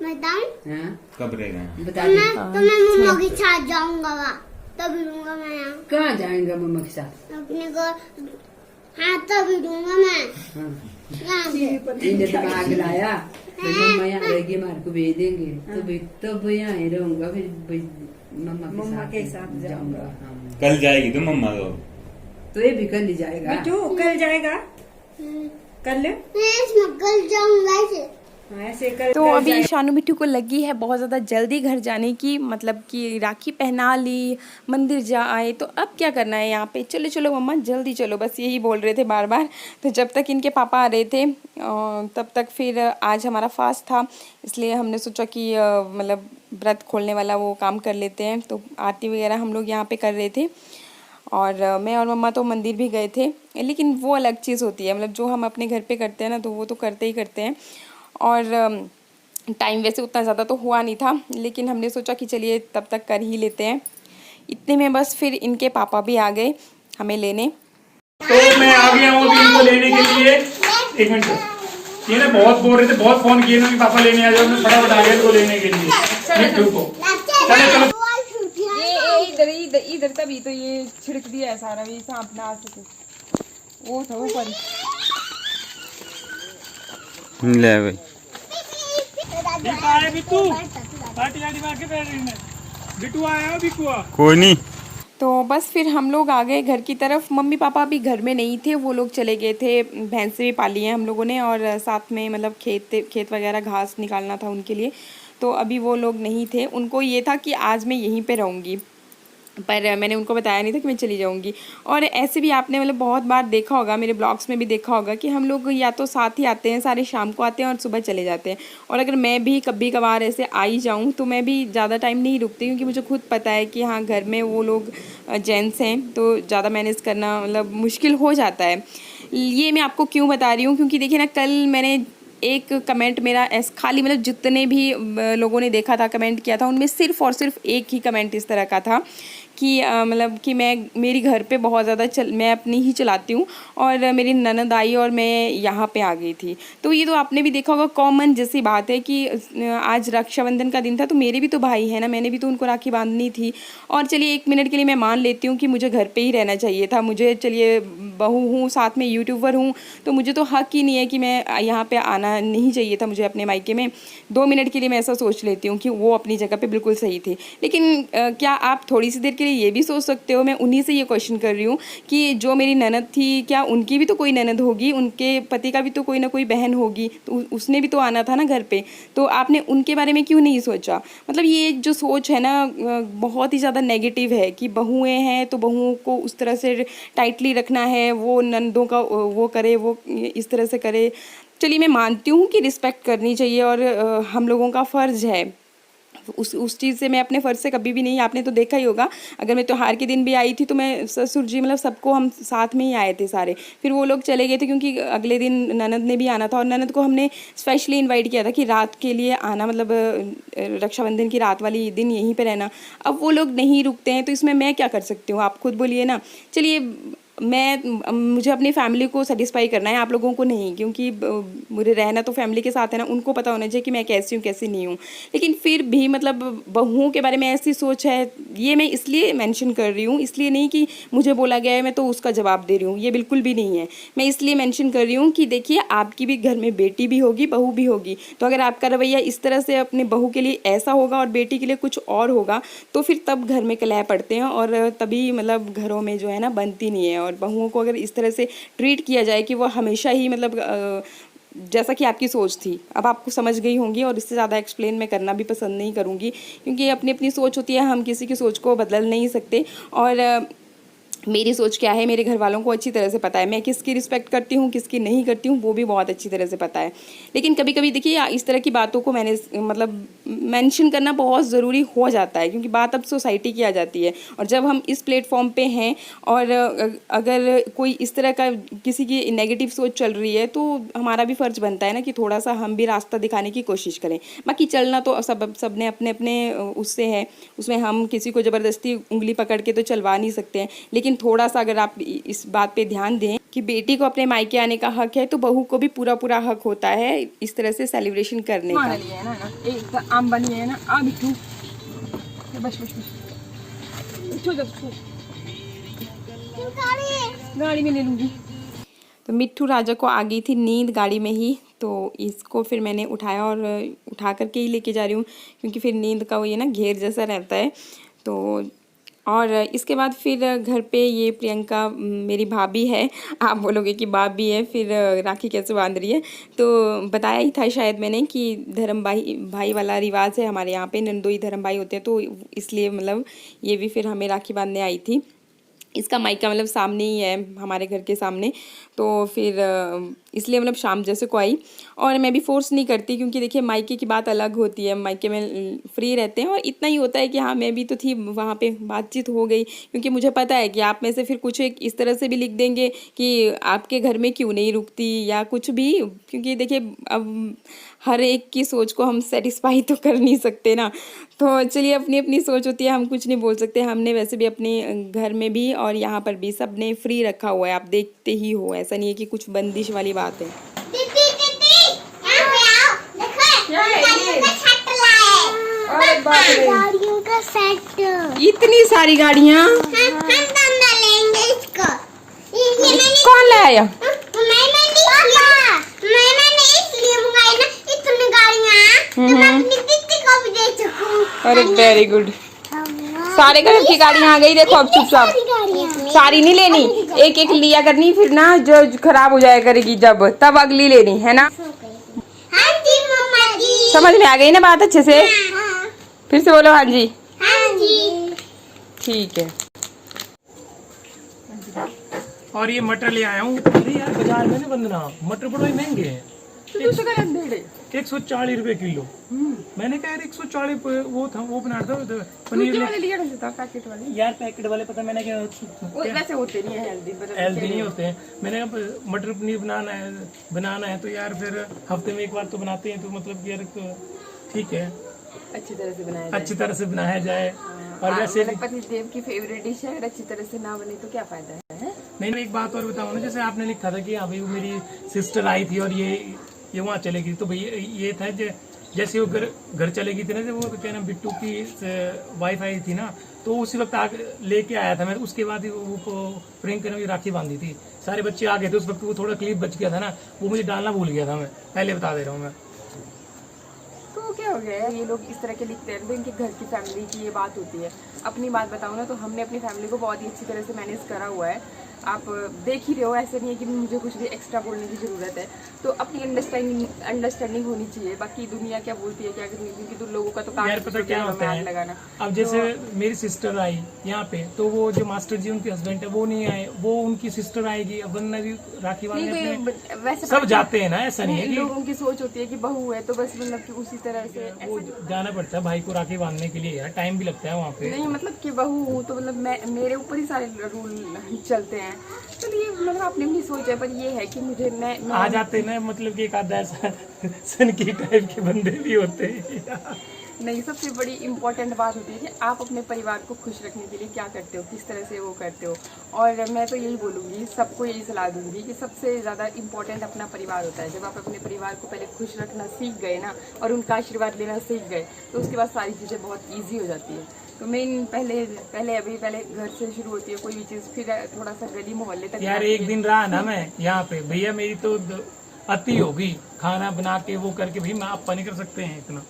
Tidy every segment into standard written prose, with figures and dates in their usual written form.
बताऊं? हाँ कब रहेगा यहाँ? बता दे। तो मैं मम्मा के साथ जाऊंगा वहाँ, तभी दूंगा मैं यहाँ कहाँ जाएंगे मम्मा के साथ? अपने को। हाँ तभी दूंगा मैं हाँ यहाँ से। इन्हें दिमाग लाया फिर मम्मा यहाँ रहेगी, मार को भेज देंगे तब यहाँ ही रहूंगा, फिर मम्मा के साथ जाऊंगा। हाँ कल जाएगी तो मम्मा तो ये भी कल ही जाएगा। बिट्टू कल जाएगा, कल मैं इसमें कल जाऊंगा ऐसे। ऐसे कल तो अभी शानू मिट्टू को लगी है बहुत ज़्यादा जल्दी घर जाने की, मतलब कि राखी पहना ली, मंदिर जा आए, तो अब क्या करना है यहाँ पे, चलो चलो मम्मा जल्दी चलो, बस यही बोल रहे थे बार बार। तो जब तक इनके पापा आ रहे थे तब तक फिर आज हमारा फास्ट था, इसलिए हमने सोचा कि मतलब व्रत खोलने वाला वो काम कर लेते हैं। तो आरती वगैरह हम लोग यहाँ पर कर रहे थे और मैं और मम्मा तो मंदिर भी गए थे, लेकिन वो अलग चीज़ होती है, मतलब जो हम अपने घर पे करते हैं ना तो वो तो करते ही करते हैं। और टाइम वैसे उतना ज़्यादा तो हुआ नहीं था, लेकिन हमने सोचा कि चलिए तब तक कर ही लेते हैं। इतने में बस फिर इनके पापा भी आ गए हमें लेने। तो मैं आ गया हूँ अभी इनको लेने के लिए। एक मिनट, ये ना बहुत बोल रहे थे, बहुत फोन किए ना कि पापा लेने आ जाओ, मैं फटाफट आ गया इनको लेने के लिए। मिट्टू को चलो चलो ये इधर इधर तभी तो ये छिड़क दिया है सारा, ये सांप ना आ सके, वो था ऊपर। ले भाई बिट्टू पार्टी आटी मार के बैठ रही है। बिट्टू आया बिट्टू कोई नहीं। तो बस फिर हम लोग आ गए घर की तरफ। मम्मी पापा भी घर में नहीं थे, वो लोग चले गए थे, भैंसें भी पाली हैं हम लोगों ने, और साथ में मतलब खेत वगैरह घास निकालना था उनके लिए, तो अभी वो लोग नहीं थे। उनको ये था कि आज मैं यहीं पे रहूँगी, पर मैंने उनको बताया नहीं था कि मैं चली जाऊंगी। और ऐसे भी आपने मतलब बहुत बार देखा होगा, मेरे ब्लॉग्स में भी देखा होगा कि हम लोग या तो साथ ही आते हैं, सारे शाम को आते हैं और सुबह चले जाते हैं। और अगर मैं भी कभी कभार ऐसे आई जाऊं तो मैं भी ज़्यादा टाइम नहीं रुकती, क्योंकि मुझे खुद पता है कि हाँ घर में वो लोग जेंट्स हैं तो ज़्यादा मैनेज करना मतलब मुश्किल हो जाता है। ये मैं आपको क्यों बता रही हूँ, क्योंकि देखिए ना कल मैंने एक कमेंट मेरा खाली मतलब जितने भी लोगों ने देखा था कमेंट किया था उनमें सिर्फ़ और सिर्फ एक ही कमेंट इस तरह का था कि मतलब कि मेरी घर पे बहुत ज़्यादा मैं अपनी ही चलाती हूँ और मेरी ननद आई और मैं यहाँ पे आ गई थी। तो ये तो आपने भी देखा होगा, कॉमन जैसी बात है कि आज रक्षाबंधन का दिन था तो मेरे भी तो भाई है ना, मैंने भी तो उनको राखी बांधनी थी। और चलिए एक मिनट के लिए मैं मान लेती हूँ कि मुझे घर पे ही रहना चाहिए था, मुझे चलिए बहू हूँ साथ में यूट्यूबर हूँ तो मुझे तो हक ही नहीं है कि मैं यहाँ पे आना नहीं चाहिए था मुझे अपने मायके में। 2 मिनट के लिए मैं ऐसा सोच लेती हूँ कि वो अपनी जगह पे बिल्कुल सही थे। लेकिन क्या आप थोड़ी सी देर के लिए ये भी सोच सकते हो, मैं उन्हीं से ये क्वेश्चन कर रही हूँ कि जो मेरी ननद थी क्या उनकी भी तो कोई ननद होगी, उनके पति का भी तो कोई ना कोई बहन होगी, तो उसने भी तो आना था ना घर पे, तो आपने उनके बारे में क्यों नहीं सोचा। मतलब ये जो सोच है ना बहुत ही ज़्यादा नेगेटिव है कि बहुएँ हैं तो बहुओं को उस तरह से टाइटली रखना है, वो ननदों का वो करे, वो इस तरह से करे। चलिए मैं मानती हूँ कि रिस्पेक्ट करनी चाहिए और हम लोगों का फ़र्ज़ है, उस चीज़ से मैं अपने फ़र्ज़ से कभी भी नहीं, आपने तो देखा ही होगा, अगर मैं त्योहार के दिन भी आई थी तो मैं ससुर जी मतलब सबको हम साथ में ही आए थे सारे, फिर वो लोग चले गए थे क्योंकि अगले दिन ननद ने भी आना था और ननद को हमने स्पेशली इनवाइट किया था कि रात के लिए आना, मतलब रक्षाबंधन की रात वाली दिन यहीं पर रहना। अब वो लोग नहीं रुकते हैं तो इसमें मैं क्या कर सकती हूँ, आप खुद बोलिए ना। चलिए मुझे अपनी फैमिली को सेटिस्फाई करना है, आप लोगों को नहीं, क्योंकि मुझे रहना तो फैमिली के साथ है ना, उनको पता होना चाहिए कि मैं कैसी हूँ कैसी नहीं हूँ। लेकिन फिर भी मतलब बहुओं के बारे में ऐसी सोच है, ये मैं इसलिए मेंशन कर रही हूँ, इसलिए नहीं कि मुझे बोला गया है मैं तो उसका जवाब दे रही हूँ, ये बिल्कुल भी नहीं है। मैं इसलिए मेंशन कर रही हूँ कि देखिए आपकी भी घर में बेटी भी होगी बहू भी होगी, तो अगर आपका रवैया इस तरह से अपने बहू के लिए ऐसा होगा और बेटी के लिए कुछ और होगा तो फिर तब घर में कलह पड़ते हैं और तभी मतलब घरों में जो है ना बनती नहीं है। और बहुओं को अगर इस तरह से ट्रीट किया जाए कि वो हमेशा ही मतलब जैसा कि आपकी सोच थी, अब आपको समझ गई होंगी और इससे ज़्यादा एक्सप्लेन मैं करना भी पसंद नहीं करूँगी, क्योंकि अपनी अपनी सोच होती है, हम किसी की सोच को बदल नहीं सकते। और मेरी सोच क्या है मेरे घर वालों को अच्छी तरह से पता है, मैं किसकी रिस्पेक्ट करती हूँ किसकी नहीं करती हूँ वो भी बहुत अच्छी तरह से पता है। लेकिन कभी कभी देखिए इस तरह की बातों को मैंने मतलब मेंशन करना बहुत ज़रूरी हो जाता है, क्योंकि बात अब सोसाइटी की आ जाती है और जब हम इस प्लेटफॉर्म पे हैं और अगर कोई इस तरह का किसी की नेगेटिव सोच चल रही है तो हमारा भी फ़र्ज़ बनता है ना कि थोड़ा सा हम भी रास्ता दिखाने की कोशिश करें। बाकी चलना तो सब ने अपने अपने उससे है, उसमें हम किसी को ज़बरदस्ती उंगली पकड़ के तो चलवा नहीं सकते हैं, लेकिन थोड़ा सा अगर आप इस बात पे ध्यान दें कि बेटी को अपने मायके आने का हक है तो बहू को भी पूरा पूरा हक होता है इस तरह से सेलिब्रेशन करने का। है ना एक आम बनी है ना आ बिट्टू बस गाड़ी में ले लूंगी। तो मिट्ठू राजा को आ गई थी नींद गाड़ी में ही, तो इसको फिर मैंने उठाया और उठा करके ही लेके जा रही हूँ क्योंकि फिर नींद का वो ये ना घेर जैसा रहता है। तो और इसके बाद फिर घर पे ये प्रियंका मेरी भाभी है, आप बोलोगे कि भाभी है फिर राखी कैसे बांध रही है। तो बताया ही था शायद मैंने कि धर्म भाई वाला रिवाज है हमारे यहाँ पे, नंदोई धर्म भाई होते हैं, तो इसलिए मतलब ये भी फिर हमें राखी बांधने आई थी। इसका मायका मतलब सामने ही है हमारे घर के सामने, तो फिर इसलिए मतलब शाम जैसे को आई। और मैं भी फोर्स नहीं करती क्योंकि देखिए मायके की बात अलग होती है, मायके में फ्री रहते हैं और इतना ही होता है कि हाँ मैं भी तो थी वहाँ पे, बातचीत हो गई। क्योंकि मुझे पता है कि आप में से फिर कुछ एक इस तरह से भी लिख देंगे कि आपके घर में क्यों नहीं रुकती या कुछ भी, क्योंकि देखिए अब हर एक की सोच को हम सेटिस्फाई तो कर नहीं सकते ना। तो चलिए अपनी अपनी सोच होती है, हम कुछ नहीं बोल सकते। हमने वैसे भी अपने घर में भी और यहाँ पर भी सब ने फ्री रखा हुआ है, आप देखते ही हो, ऐसा नहीं है कि कुछ बंदिश वाली बात है। गाड़ियों का सेट, इतनी सारी गाड़ियाँ लेंगे इसको। कौन लाया? मैंने इसलिए मंगाई ना इतनी गाड़ियाँ, तो मैं अपनी दीदी को भी दे सकूं। अरे वेरी गुड, सारे कलर की गाड़ियाँ आ गई। देखो अब चुपचाप, सारी नहीं लेनी, एक एक लिया करनी, फिर ना जो खराब हो जाया करेगी जब, तब अगली लेनी है ना। हाँ जी मम्मा जी, समझ में आ गई ना बात अच्छे से? फिर से बोलो हाँ जी। हाँ जी ठीक है। और ये मटर ले आया हूँ। अरे यार बाजार में नहीं बंदना, मटर बड़े महंगे हैं, 140 रुपए किलो। मैंने कहा यार 140 वो था, वो बना दो पनीर पैकेट वाले यार, पैकेट वाले पता मैंने क्या वैसे होते नहीं है, हेल्दी नहीं होते हैं। मैंने कहा मटर पनीर बनाना है तो यार फिर हफ्ते में एक बार तो बनाते हैं, तो मतलब कि यार ठीक है अच्छी तरह से बनाया जाए। और वैसे पति देव की फेवरेट डिश है, अगर अच्छी तरह से ना बने तो क्या फायदा है? नहीं, एक बात और बताऊँ ना, जैसे आपने लिखा था कि हाँ भाई वो मेरी सिस्टर आई थी और ये वहाँ चलेगी, तो भाई ये था जैसे वो घर चलेगी थी ना, जब वो क्या ना बिट्टू की वाइफ आई थी ना, तो उसी वक्त आगे लेके आया था मैं। उसके बाद ही वो प्रियंका ने राखी बांधी थी, सारे बच्चे आ गए थे उस वक्त, वो थोड़ा क्लिप बच गया था ना, वो मुझे डालना भूल गया था, मैं पहले बता दे रहा हूँ मैं। तो क्या हो गया, ये लोग इस तरह के लिखते हैं, इनके घर की फैमिली की ये बात होती है। अपनी बात बताऊँ ना, तो हमने अपनी फैमिली को बहुत ही अच्छी तरह से मैनेज करा हुआ है, आप देख ही रहे हो। ऐसे नहीं है कि मुझे कुछ भी एक्स्ट्रा बोलने की ज़रूरत है, तो अपनी अंडरस्टैंडिंग होनी चाहिए। बाकी दुनिया क्या बोलती है क्या करनी, क्योंकि तो लोगों का तो काम यार पता क्या होता है लगाना। अब जैसे मेरी सिस्टर आई यहाँ पे, तो वो जो मास्टर जी उनके हस्बैंड है वो नहीं आए, वो उनकी सिस्टर आएगी, अब वरना भी राखी बांधने वैसे सब जाते हैं ना, ऐसा नहीं है। लोगों की सोच होती है कि बहू है तो बस मतलब कि उसी तरह से वो जाना पड़ता है भाई को राखी बांधने के लिए, यार टाइम भी लगता है वहाँ पे। नहीं मतलब कि बहू हूँ तो मतलब मेरे ऊपर ही सारे रूल चलते हैं। चलिए मतलब अपनी अपनी सोच है, पर ये है कि मुझे मैं आ जाते ना, मतलब कि एक आधा ऐसा सन की टाइप के बंदे भी होते हैं। नहीं, सबसे बड़ी इम्पोर्टेंट बात होती है कि आप अपने परिवार को खुश रखने के लिए क्या करते हो, किस तरह से वो करते हो। और मैं तो यही बोलूँगी, सबको यही सलाह दूंगी कि सबसे ज़्यादा इम्पोर्टेंट अपना परिवार होता है। जब आप अपने परिवार को पहले खुश रखना सीख गए ना, और उनका आशीर्वाद लेना सीख गए, तो उसके बाद सारी चीज़ें बहुत ईजी हो जाती है। तो मेन पहले घर से शुरू होती है कोई भी चीज़, फिर थोड़ा सा गली मोहल्ले तक। यार एक दिन रहा ना मैं यहाँ पे, भैया मेरी तो अति होगी, खाना बना के वो करके, भाई मैं आपा नहीं कर सकते हैं इतना।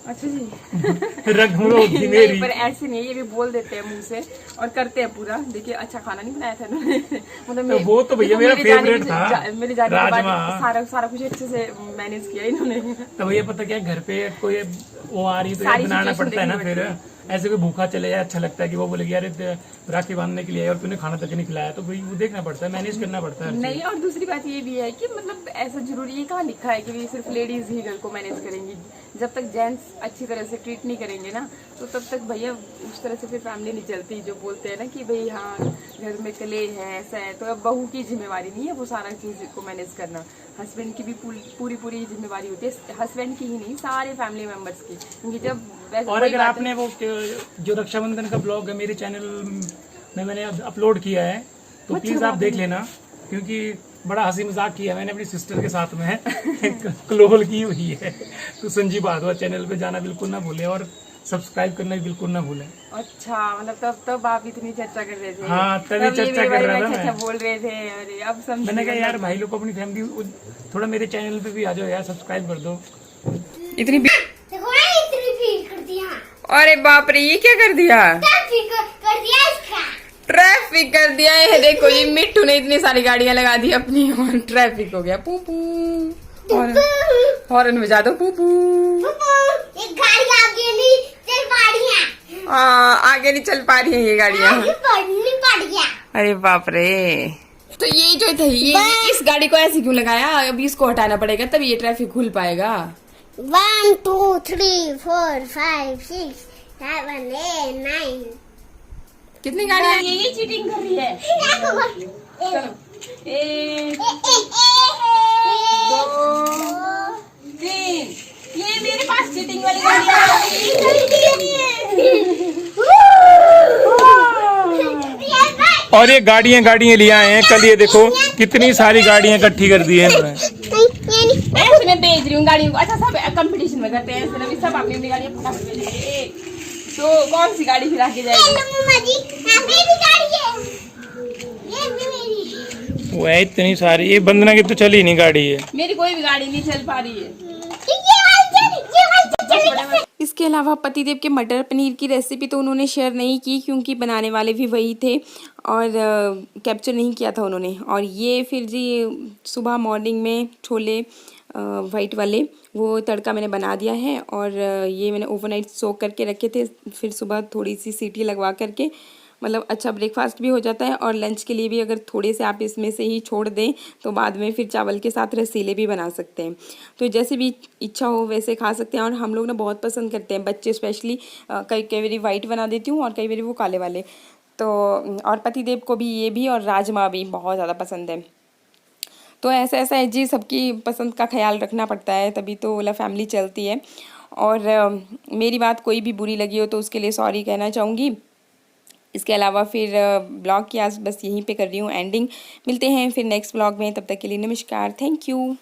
अच्छा जी मेरी पर ऐसे नहीं, ये भी बोल देते हैं मुंह से और करते हैं पूरा। देखिए अच्छा खाना नहीं बनाया था इन्होंने मतलब तो वो तो भैया मेरा फेवरेट था, मेरे जाने के बाद सारा कुछ अच्छे से मैनेज किया इन्होंने। तो भैया पता क्या, घर पे कोई वो आ रही तो बनाना पड़ता है ना, फिर ऐसे कोई भूखा चले जाए अच्छा लगता है कि वो बोले यार राखी बांधने के लिए और तूने खाना तक नहीं खिलाया, तो भाई वो देखना पड़ता है, मैनेज करना पड़ता है। नहीं, और दूसरी बात ये भी है कि मतलब ऐसा जरूरी है, कहाँ लिखा है कि सिर्फ लेडीज ही घर को मैनेज करेंगी। जब तक जेंट्स अच्छी तरह से ट्रीट नहीं करेंगे ना, तो तब तक भैया उस तरह से फिर फैमिली नहीं चलती। जो बोलते हैं ना कि भाई हाँ घर में कले है, ऐसा है, तो अब बहू की जिम्मेवारी नहीं है वो सारा चीज को मैनेज करना। हस्बैंड की भी पूरी जिम्मेवारी होती है, हस्बैंड की ही नहीं, सारे फैमिली मेंबर्स की। क्योंकि जब और अगर आपने वो जो रक्षाबंधन का ब्लॉग है मेरे चैनल मैंने अपलोड किया है, तो प्लीज आप देख लेना, क्योंकि बड़ा हंसी मजाक किया मैंने अपनी सिस्टर के साथ में क्लोल की हुई है। तो संजीव भादवा चैनल पे जाना बिल्कुल ना भूलें और सब्सक्राइब करना भी बिल्कुल ना भूलें। अच्छा, मतलब तब आप इतनी चर्चा कर रहे थे। हाँ, तभी चर्चा कर रहा था मैं। बोल रहे थे, अरे अब समझ। मैंने कहा यार भाई लोग को अपनी फैमिली थोड़ा मेरे चैनल पे भी आ जाओ यार, सब्सक्राइब कर दो। इतनी देखो ना, इतनी भीड़ कर दिया। अरे बाप रे, ये क्या कर दिया? ट्रैफिक कर दिया इसका। ट्रैफिक कर दिया है। देखो ये मिट्टू ने इतनी सारी गाड़ियां लगा दी अपनी और ट्रैफिक हो गया। पूपू हॉर्न बजा दो। पूपू एक गाड़ी आगे नहीं चल पा रही है। आगे नहीं चल पा रही है ये गाड़ियां। आगे नहीं पड़ गया। अरे बाप रे। तो ये जो था ये इस गाड़ी को ऐसे क्यों लगाया? अभी इसको हटाना पड़ेगा तब ये ट्रैफिक खुल पाएगा। 1 2 3 4 5 6 7 8 9। कितनी गाड़ियां? ये चीटिंग कर रही है। चलो 1 2 3। ये मेरे पास चीटिंग वाली और ये गाड़ियां ले आए हैं कल, ये देखो कितनी सारी गाड़ियां इकट्ठी कर दी है इन्होंने। ऐसे मैं भेज रही हूँ गाड़ियों को। अच्छा, सब कंपटीशन में करते हैं ऐसे, सब अपनी अपनी गाड़ियां फटाफट भेजेंगे। तो कौन सी गाड़ी फिर आगे जाएगी? मम्मा जी, यहाँ पे भी गाड़ी है। ये भी मेरी। वो है इतनी सारी, ये वंदना की तो चली नहीं गाड़ी है। मेरी कोई भी गाड़ी नहीं चल पा रही है। इसके अलावा पतिदेव के मटर पनीर की रेसिपी तो उन्होंने शेयर नहीं की, क्योंकि बनाने वाले भी वही थे और कैप्चर नहीं किया था उन्होंने। और ये फिर जी सुबह मॉर्निंग में छोले वाइट वाले वो तड़का मैंने बना दिया है, और ये मैंने ओवरनाइट सोक करके रखे थे। फिर सुबह थोड़ी सी सीटी लगवा करके मतलब अच्छा ब्रेकफास्ट भी हो जाता है, और लंच के लिए भी अगर थोड़े से आप इसमें से ही छोड़ दें तो बाद में फिर चावल के साथ रसीले भी बना सकते हैं। तो जैसे भी इच्छा हो वैसे खा सकते हैं। और हम लोग ना बहुत पसंद करते हैं, बच्चे स्पेशली। कई बारी वाइट बना देती हूँ और कई बारी वो काले वाले। तो और पतिदेव को भी ये भी और राजमा भी बहुत ज़्यादा पसंद है। तो ऐसा है जी, सबकी पसंद का ख्याल रखना पड़ता है, तभी तो ओला फैमिली चलती है। और मेरी बात कोई भी बुरी लगी हो तो उसके लिए सॉरी कहना चाहूँगी। इसके अलावा फिर ब्लॉग की आज बस यहीं पे कर रही हूँ एंडिंग। मिलते हैं फिर नेक्स्ट ब्लॉग में, तब तक के लिए नमस्कार, थैंक यू।